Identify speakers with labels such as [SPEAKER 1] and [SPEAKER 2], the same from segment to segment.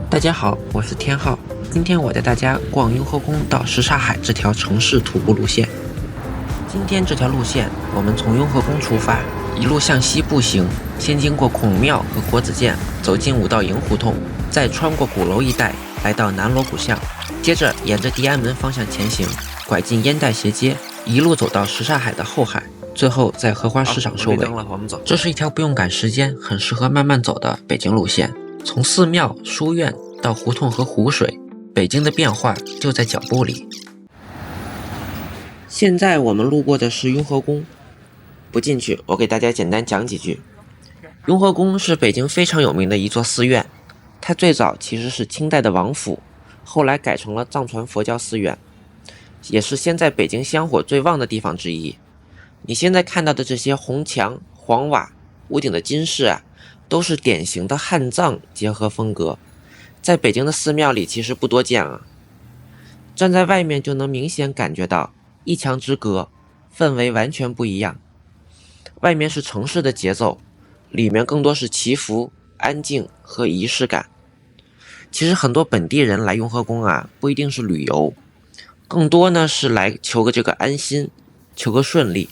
[SPEAKER 1] 大家好，我是天浩。今天我带大家逛雍和宫到什刹海这条城市徒步路线。今天这条路线，我们从雍和宫出发，一路向西步行，先经过孔庙和国子监，走进五道营胡同，再穿过鼓楼一带，来到南锣鼓巷，接着沿着地安门方向前行，拐进烟袋斜街，一路走到什刹海的后海，最后在荷花市场收尾。这是一条不用赶时间，很适合慢慢走的北京路线。从寺庙、书院到胡同和湖水，北京的变化就在脚步里。现在我们路过的是雍和宫，不进去，我给大家简单讲几句。雍和宫是北京非常有名的一座寺院，它最早其实是清代的王府，后来改成了藏传佛教寺院，也是现在北京香火最旺的地方之一。你现在看到的这些红墙、黄瓦、屋顶的金饰啊，都是典型的汉藏结合风格，在北京的寺庙里其实不多见啊。站在外面就能明显感觉到一墙之隔，氛围完全不一样。外面是城市的节奏，里面更多是祈福、安静和仪式感。其实很多本地人来雍和宫啊，不一定是旅游，更多呢是来求个这个安心，求个顺利。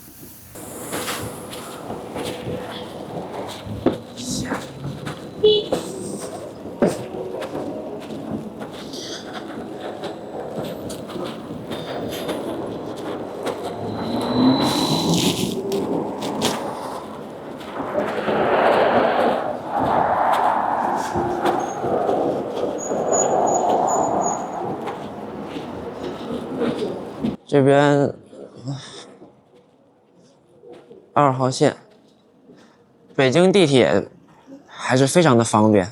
[SPEAKER 1] 这边2号线，北京地铁还是非常的方便。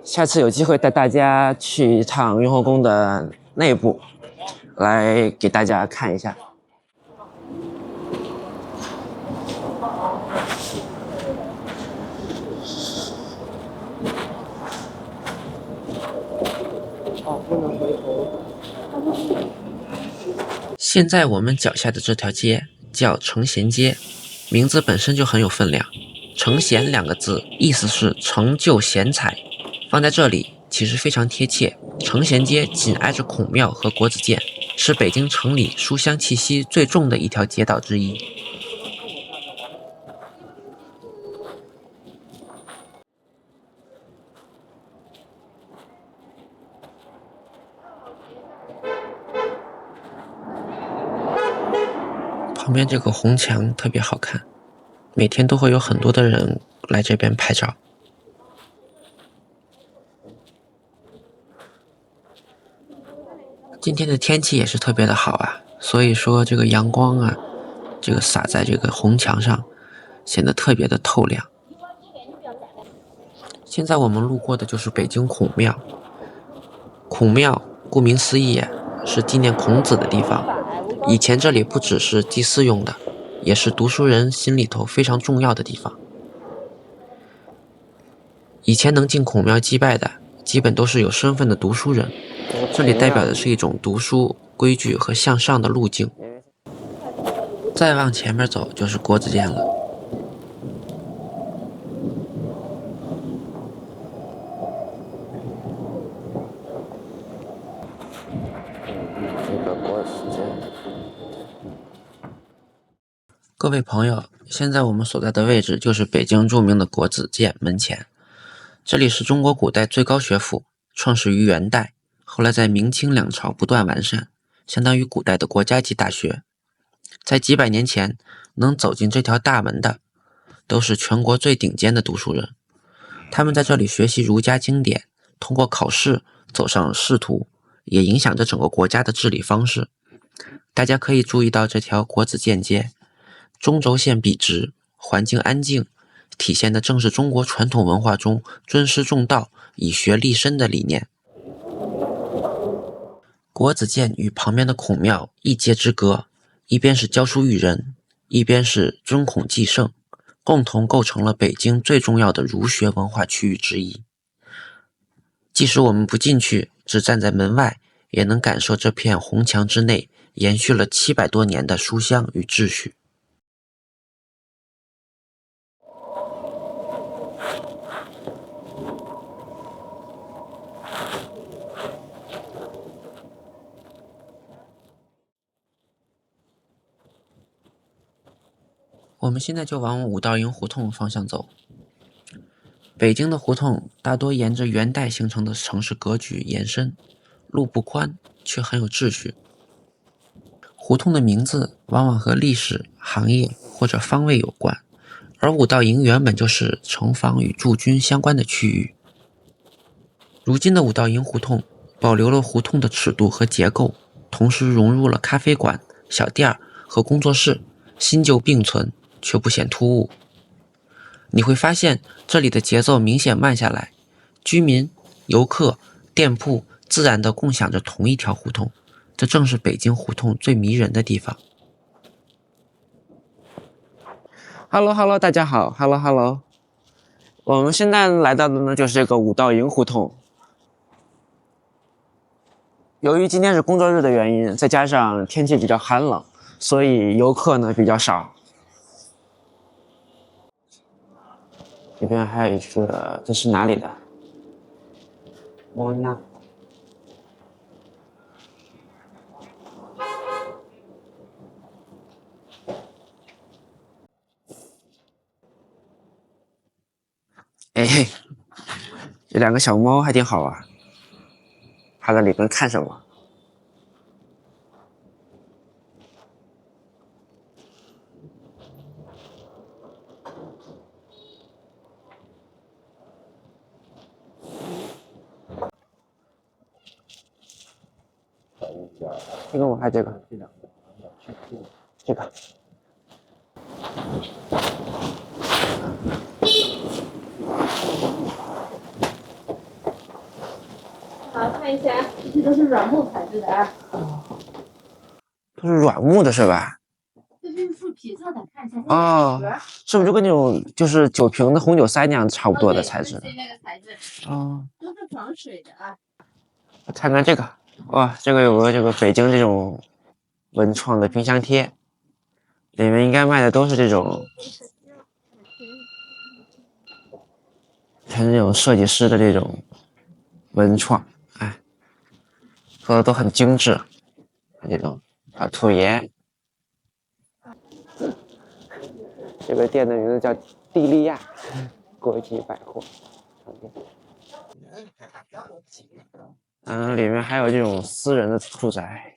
[SPEAKER 1] 下次有机会带大家去一趟雍和宫的内部，来给大家看一下。现在我们脚下的这条街叫承贤街，名字本身就很有分量。承贤2个字意思是成就贤才，放在这里其实非常贴切。承贤街紧挨着孔庙和国子监，是北京城里书香气息最重的一条街道之一。旁边这个红墙特别好看，每天都会有很多的人来这边拍照。今天的天气也是特别的好啊，所以说这个阳光啊，这个洒在这个红墙上，显得特别的透亮。现在我们路过的就是北京孔庙。孔庙顾名思义是纪念孔子的地方，以前这里不只是祭祀用的，也是读书人心里头非常重要的地方。以前能进孔庙祭拜的，基本都是有身份的读书人，这里代表的是一种读书、规矩和向上的路径。再往前面走就是国子监了。各位朋友，现在我们所在的位置就是北京著名的国子监门前。这里是中国古代最高学府，创始于元代，后来在明清两朝不断完善，相当于古代的国家级大学。在几百年前，能走进这条大门的，都是全国最顶尖的读书人。他们在这里学习儒家经典，通过考试走上仕途，也影响着整个国家的治理方式。大家可以注意到这条国子监街，中轴线笔直，环境安静，体现的正是中国传统文化中尊师重道、以学立身的理念。国子监与旁边的孔庙一街之隔，一边是教书育人，一边是尊孔祭圣，共同构成了北京最重要的儒学文化区域之一。即使我们不进去，只站在门外，也能感受这片红墙之内延续了700多年的书香与秩序。我们现在就往五道营胡同方向走。北京的胡同大多沿着元代形成的城市格局延伸，路不宽，却很有秩序。胡同的名字往往和历史、行业或者方位有关，而五道营原本就是城防与驻军相关的区域。如今的五道营胡同保留了胡同的尺度和结构，同时融入了咖啡馆、小店和工作室，新旧并存，却不显突兀。你会发现这里的节奏明显慢下来，居民、游客、店铺自然地共享着同一条胡同，这正是北京胡同最迷人的地方。Hello， 大家好 ，Hello， 我们现在来到的呢就是这个五道营胡同。由于今天是工作日的原因，再加上天气比较寒冷，所以游客呢比较少。这边还有一个，这是哪里的？莫纳。哎嘿，这两个小猫还挺好玩，趴在里面看什么？这个我还这个，这个。
[SPEAKER 2] 好，看一下，这些都是软木材质的啊。
[SPEAKER 1] 都是软木的是吧？
[SPEAKER 2] 这是树皮做的，看一下。
[SPEAKER 1] 哦，是不是就跟那种就是酒瓶的红酒塞那样差不多的材质？
[SPEAKER 2] 对，那个材质。
[SPEAKER 1] 哦，
[SPEAKER 2] 都是防水的啊。
[SPEAKER 1] 看看这个，哇，这个有个这个北京这种文创的冰箱贴，里面应该卖的都是这种，全是这种设计师的这种文创，哎，做的都很精致，这种啊兔爷。这个店的名字叫蒂利亚国际百货商店。里面还有这种私人的住宅。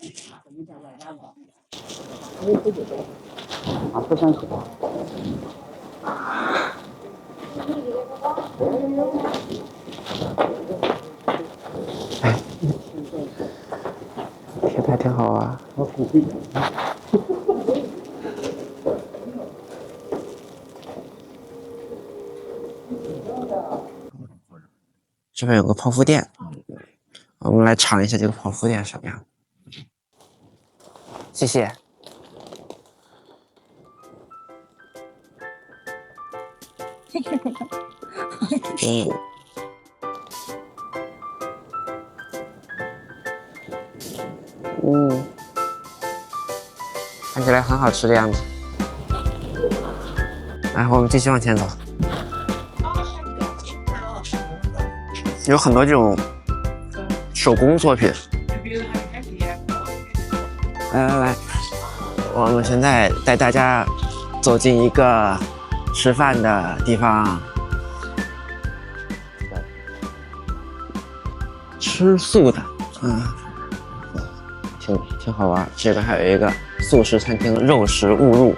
[SPEAKER 1] 啊，不相处。哎，贴的还挺好啊。这边有个泡芙店，我们来尝一下这个泡芙店什么样。谢谢。看起来很好吃的样子。来，我们继续往前走。有很多这种手工作品。来，我们现在带大家走进一个吃饭的地方，吃素的，挺好玩。这边还有一个素食餐厅，肉食勿入。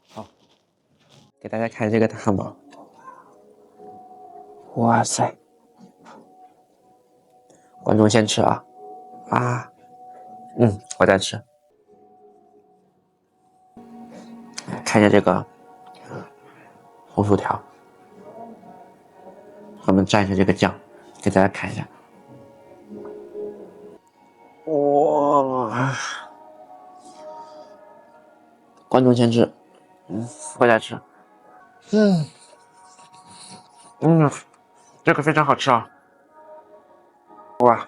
[SPEAKER 1] 好，给大家看这个汉堡。哇塞！观众先吃啊！我在吃。看一下这个红薯条，我们蘸一下这个酱，给大家看一下。哇！观众先吃，回来吃。这个非常好吃啊！哇，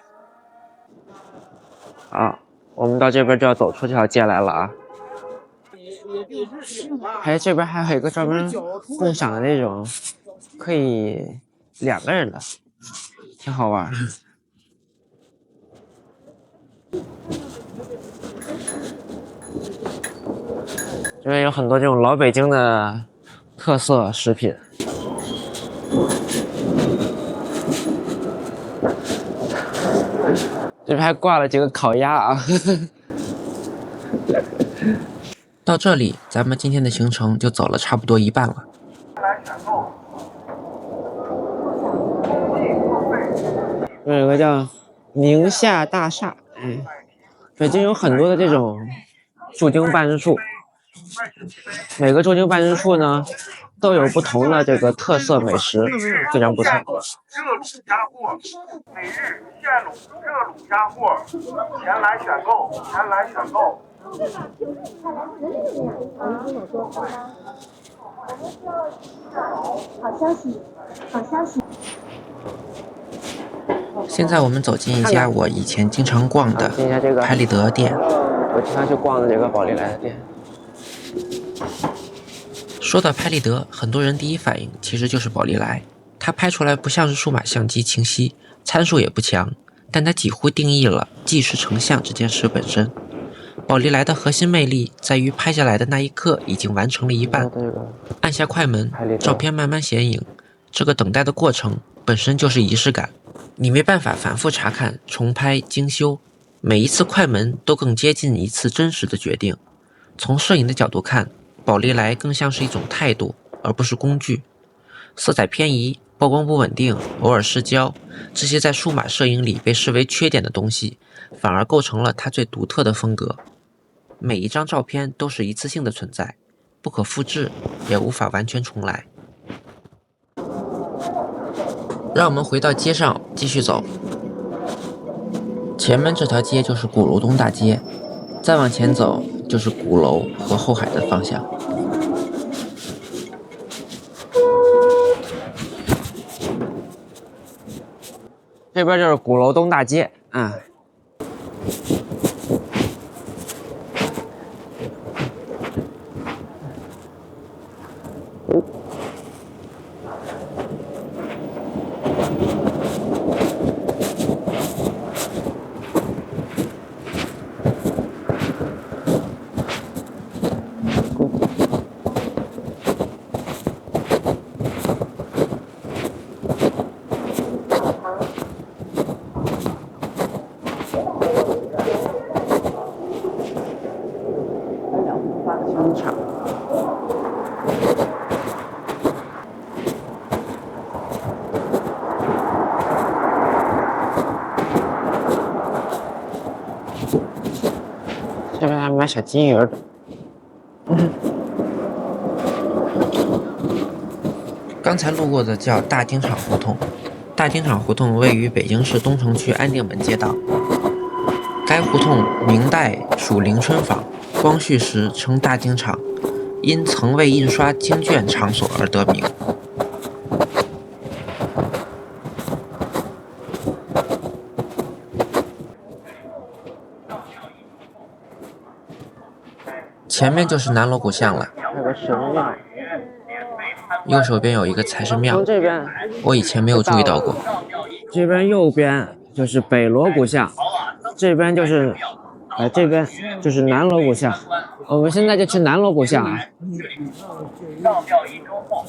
[SPEAKER 1] 我们到这边就要走出这条街来了啊！这边还有一个专门共享的那种，可以2个人的，挺好玩。这边有很多这种老北京的特色食品。这边还挂了几个烤鸭啊！到这里，咱们今天的行程就走了差不多一半了。这有个叫宁夏大厦，北京有很多的这种驻京办事处，每个驻京办事处呢都有不同的这个特色美食，非常不错。
[SPEAKER 3] 热卤鸭货，每日现卤热卤鸭货，前来选购，前来选购。
[SPEAKER 2] 好消息，好消息。
[SPEAKER 1] 现在我们走进一家我以前经常逛的拍立得店，我经常去逛的这个宝丽来的店。说到拍立得，很多人第一反应其实就是宝丽来，它拍出来不像是数码相机清晰，参数也不强，但它几乎定义了纪实成像这件事本身。宝丽来的核心魅力在于拍下来的那一刻已经完成了一半，按下快门，照片慢慢显影，这个等待的过程本身就是仪式感。你没办法反复查看、重拍、精修，每一次快门都更接近一次真实的决定。从摄影的角度看，宝丽来更像是一种态度，而不是工具。色彩偏移、曝光不稳定、偶尔失焦，这些在数码摄影里被视为缺点的东西，反而构成了它最独特的风格。每一张照片都是一次性的存在，不可复制，也无法完全重来。让我们回到街上继续走。前面这条街就是鼓楼东大街，再往前走就是鼓楼和后海的方向。这边就是鼓楼东大街啊。商场。这边还买小金鱼的。刚才路过的叫大丁场胡同，大丁场胡同位于北京市东城区安定门街道。该胡同明代属临春坊，光绪时称大丁场，因曾为印刷经卷场所而得名。前面就是南锣鼓巷了，还有个神庙，右手边有一个财神庙，这边我以前没有注意到过。这边右边就是北锣鼓巷，这边就是这边就是南锣鼓巷。我们现在就去南锣鼓巷啊。上吊1周后，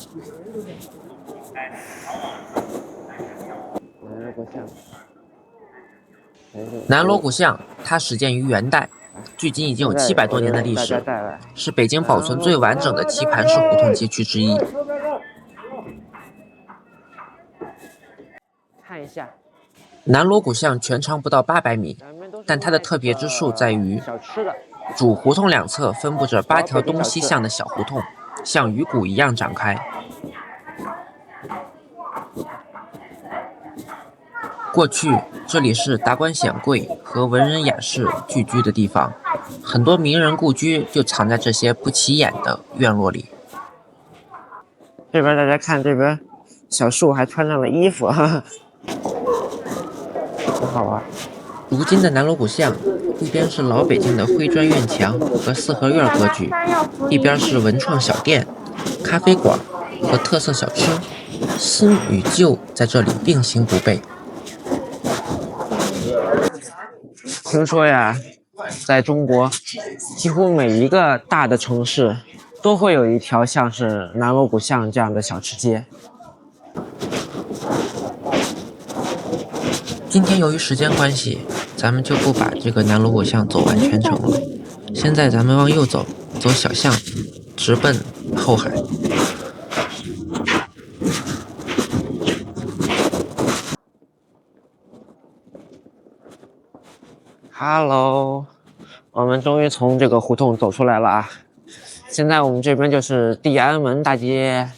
[SPEAKER 1] 南锣鼓巷它始建于元代，距今已经有700多年的历史，是北京保存最完整的棋盘式胡同街区之一。看一下，南锣鼓巷全长不到800米，但它的特别之处在于，主胡同两侧分布着8条东西向的小胡同，像鱼骨一样展开。过去这里是达官显贵和文人雅士聚居的地方，很多名人故居就藏在这些不起眼的院落里。这边大家看，这边小树还穿上了衣服，哈哈，很好玩。如今的南锣鼓巷，一边是老北京的灰砖院墙和四合院格局，一边是文创小店、咖啡馆和特色小吃，新与旧在这里并行不悖。听说呀，在中国，几乎每一个大的城市都会有一条像是南锣鼓巷这样的小吃街。今天由于时间关系，咱们就不把这个南锣鼓巷走完全程了。现在咱们往右走，走小巷，直奔后海。Hello， 我们终于从这个胡同走出来了啊！现在我们这边就是地安门大街。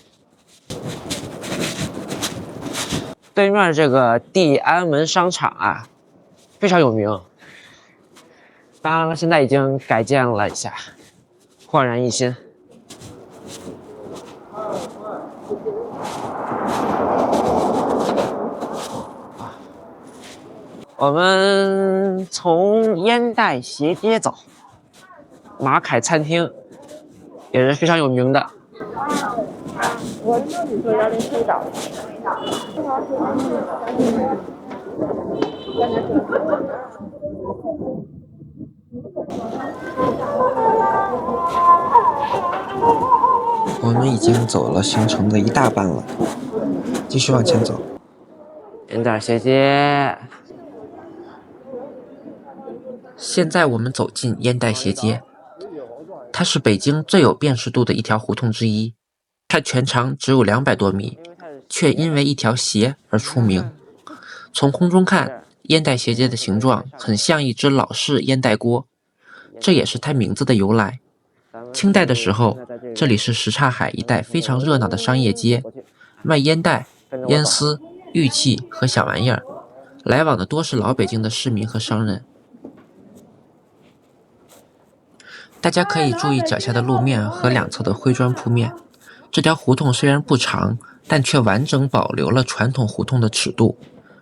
[SPEAKER 1] 对面这个地安门商场啊，非常有名。当然了，现在已经改建了一下，焕然一新。我们从烟袋斜街走，马凯餐厅也是非常有名的。
[SPEAKER 2] 我说你说103岛。
[SPEAKER 1] 我们已经走了行程的一大半了，继续往前走。烟袋斜街。现在我们走进烟袋斜街，它是北京最有辨识度的一条胡同之一。它全长只有200多米，却因为一条斜而出名。从空中看，烟袋斜街的形状很像一只老式烟袋锅，这也是它名字的由来。清代的时候，这里是什刹海一带非常热闹的商业街，卖烟袋、烟丝、玉器和小玩意儿，来往的多是老北京的市民和商人。大家可以注意脚下的路面和两侧的灰砖铺面。这条胡同虽然不长，但却完整保留了传统胡同的尺度，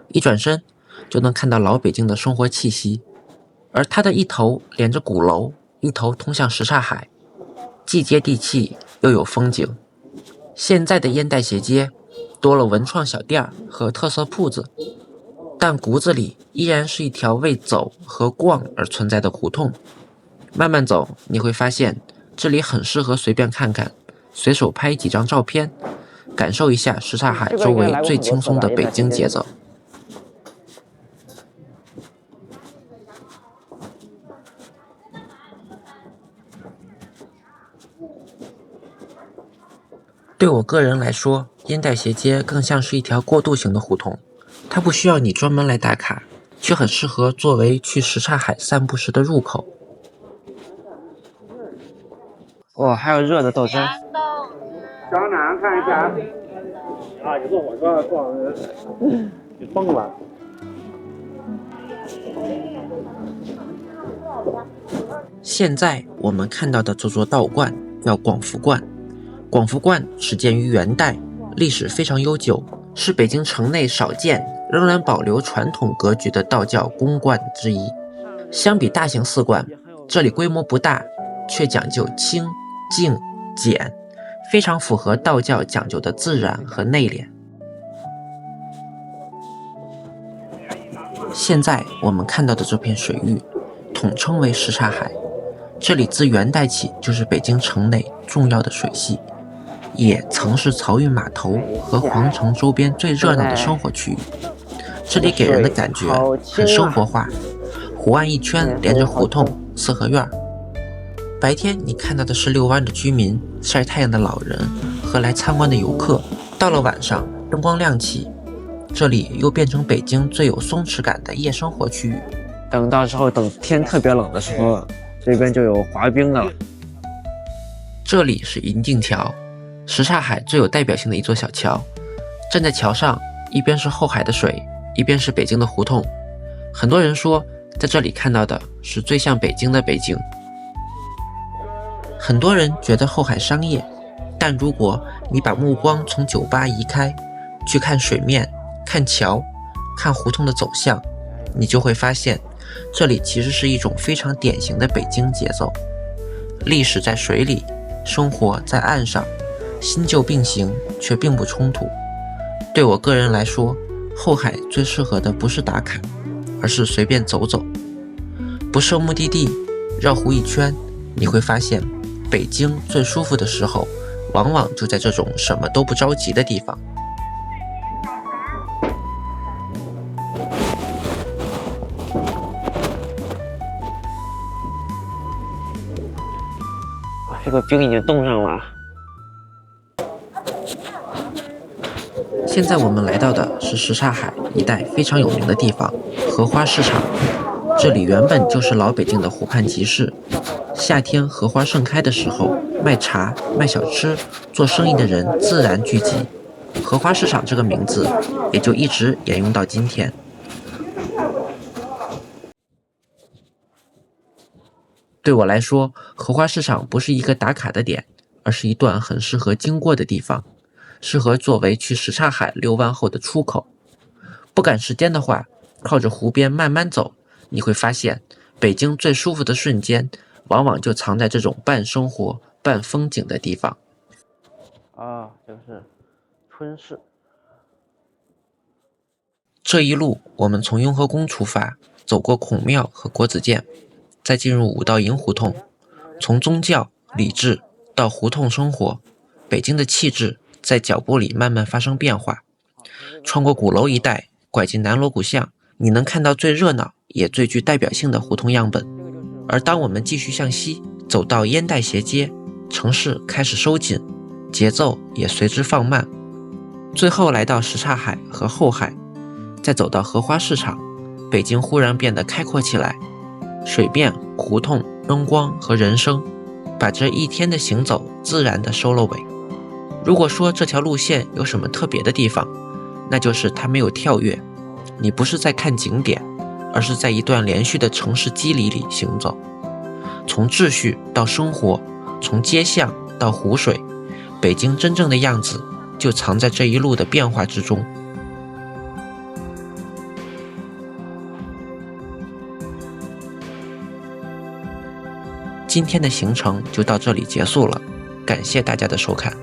[SPEAKER 1] 一转身就能看到老北京的生活气息。而它的一头连着鼓楼，一头通向什刹海，既接地气又有风景。现在的烟袋斜街多了文创小店和特色铺子，但骨子里依然是一条为走和逛而存在的胡同。慢慢走，你会发现这里很适合随便看看，随手拍几张照片，感受一下什刹海周围最轻松的北京节奏。对我个人来说，烟袋斜街更像是一条过渡型的胡同，它不需要你专门来打卡，却很适合作为去什刹海散步时的入口。哇，还有热的豆汁。
[SPEAKER 3] 小南看一下。
[SPEAKER 4] 啊，你说我说逛就疯了。
[SPEAKER 1] 现在我们看到的这座道观叫广福观。广福观始建于元代，历史非常悠久，是北京城内少见仍然保留传统格局的道教宫观之一。相比大型寺观，这里规模不大，却讲究清、静、简，非常符合道教讲究的自然和内敛。现在我们看到的这片水域统称为什刹海，这里自元代起就是北京城内重要的水系，也曾是漕运码头和皇城周边最热闹的生活区域。这里给人的感觉很生活化，湖岸一圈连着胡同、四合院。白天你看到的是遛弯的居民、晒太阳的老人和来参观的游客，到了晚上灯光亮起，这里又变成北京最有松弛感的夜生活区域。等到时候等天特别冷的时候，这边就有滑冰的了。这里是银锭桥，什刹海最有代表性的一座小桥。站在桥上，一边是后海的水，一边是北京的胡同。很多人说，在这里看到的是最像北京的北京。很多人觉得后海商业，但如果你把目光从酒吧移开，去看水面、看桥、看胡同的走向，你就会发现，这里其实是一种非常典型的北京节奏。历史在水里，生活在岸上，新旧并行，却并不冲突。对我个人来说，后海最适合的不是打卡，而是随便走走，不设目的地，绕湖一圈，你会发现北京最舒服的时候往往就在这种什么都不着急的地方。这个冰已经冻上了。现在我们来到的是什刹海一带非常有名的地方——荷花市场。这里原本就是老北京的湖畔集市，夏天荷花盛开的时候，卖茶、卖小吃、做生意的人自然聚集，荷花市场这个名字也就一直沿用到今天。对我来说，荷花市场不是一个打卡的点，而是一段很适合经过的地方，适合作为去什刹海遛弯后的出口。不赶时间的话，靠着湖边慢慢走，你会发现北京最舒服的瞬间往往就藏在这种半生活半风景的地方。这是春市。这一路我们从雍和宫出发，走过孔庙和国子监，再进入五道营胡同。从宗教礼制到胡同生活，北京的气质在脚步里慢慢发生变化。穿过鼓楼一带，拐进南锣鼓巷，你能看到最热闹也最具代表性的胡同样本。而当我们继续向西，走到烟袋斜街，城市开始收紧，节奏也随之放慢。最后来到什刹海和后海，再走到荷花市场，北京忽然变得开阔起来。水面、胡同、灯光和人声，把这一天的行走自然地收了尾。如果说这条路线有什么特别的地方，那就是它没有跳跃。你不是在看景点，而是在一段连续的城市肌理里行走。从秩序到生活，从街巷到湖水，北京真正的样子就藏在这一路的变化之中。今天的行程就到这里结束了，感谢大家的收看。